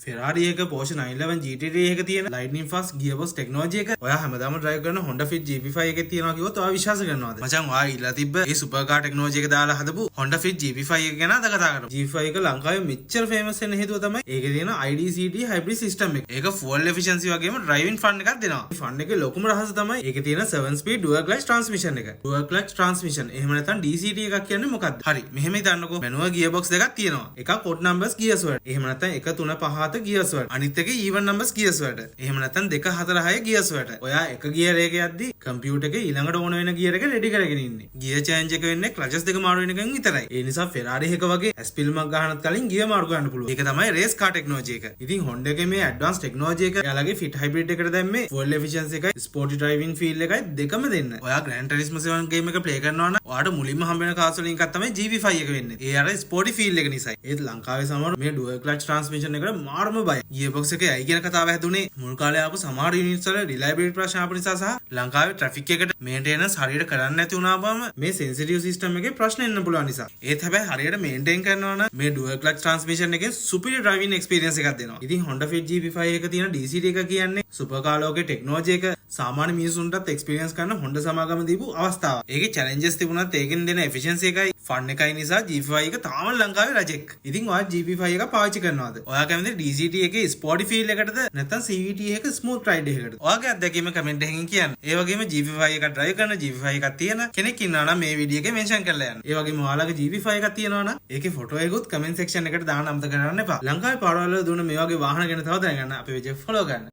Ferrari එක Porsche 911 GT3 එක තියෙන lightning fast gearbox technology එක ඔයා හැමදාම drive කරන Honda Fit GP5 එකේ තියෙනවා කිව්වොත් ඔයා විශ්වාස කරනවද? මචං ඔයා ඉල්ලා තිබ්බ මේ super car technology එක දාලා හදපු Honda Fit GP5 එක ගැන අද කතා කරමු. GP5 එක ලංකාවේ මෙච්චර famous වෙන්න හේතුව තමයි ඒකේ තියෙන IDCT hybrid system එක. ඒක fuel efficiency වගේම driving fun එකක් දෙනවා. fun එකේ ලොකුම රහස තමයි ඒකේ තියෙන 7 speed dual clutch transmission එක. dual clutch transmission එහෙම නැත්නම් DCT එකක් කියන්නේ මොකක්ද? හරි මෙහෙම හිතන්නකෝ manual gearbox දෙකක් තියෙනවා. එකක් odd numbers gears වලට. එහෙම නැත්නම් 1 3 5 7 gears වලට. අනිත් එක even numbers gears වලට. එහෙම නැත්නම් 2 4 6 gears වලට. ඔයා එක gear එකක යද්දි computer එකේ ඊළඟට ඕන වෙන gear එක ready කරගෙන ඉන්නේ. gear change එක වෙන්නේ clutches දෙක මාරු වෙන එකෙන් විතරයි. ඒ නිසා Ferrari එක වගේ ඇස්පිල්මක් ගහනත් කලින් gear මාරු කරන්න පුළුවන්. ඒක තමයි race car technology එක. ඉතින් Honda එකේ මේ advanced technology එක එයාලගේ fit hybrid එකට දැම්මේ fuel efficiency එකයි sporty driving feel එකයි දෙකම දෙන්න. ඔයා Gran Turismo 7 game එක play කරනවා නම් ඔයාට මුලින්ම හම්බ වෙන කාස් වලින් එකක් තමයි GP5 එක වෙන්නේ. ඒ අර sporty feel එක නිසායි. ඒත් ලංකාවේ සමහර මේ dual clutch transmission එකට මාරම බයයි. gearbox එකේ ඇයි කියන කතාව හැදුනේ මුල් කාලේ ආපු සමහර units වල reliability ප්‍රශ්න ආපු නිසා සහ ලංකාවේ traffic එකට maintenance හරියට කරන්න නැති වුණාම මේ sensitive system එකේ ප්‍රශ්න එන්න පුළුවන් නිසා. ඒත් හැබැයි හරියට maintain කරනවා නම් මේ dual clutch transmission එකේ superior driving experience එකක් දෙනවා. ඉතින් Honda Fit GP5 එක තියෙන DCT එක කියන්නේ super car ලෝකේ technology එක සාමාන්‍ය මිනිසුන්ටත් experience කරන්න Honda සමාගම දීපු අවස්ථාවක්. ඒකේ challenges තිබුණත් ඒකෙන් දෙන efficiency එකයි fun එකයි නිසා GP5 එක තාම ලංකාවේ රජෙක්. ඉතින් ඔයා GP5 එක පාවිච්චි කරනවද? ඔයා කැමති DCT එකේ sporty feel එකටද නැත්නම් CVT එකක smooth ride එකකටද? ඔයාගේ අත්දැකීම comment එකකින් කියන්න. ඒ වගේම GP5 එක drive කරන GP5 එකක් තියෙන කෙනෙක් ඉන්නවා නම් මේ වීඩියෝ එකේ mention කරලා යන්න. ඒ වගේම ඔයාලගේ GP5 එකක් තියෙනවා නම් ඒකේ photo එකකුත් comment section එකට දාන්න අමතක කරන්න එපා. ලංකාවේ පාරවල් වල දුන්න මේ වගේ වාහන ගැන තව දැනගන්න අපේ page එක follow කරන්න.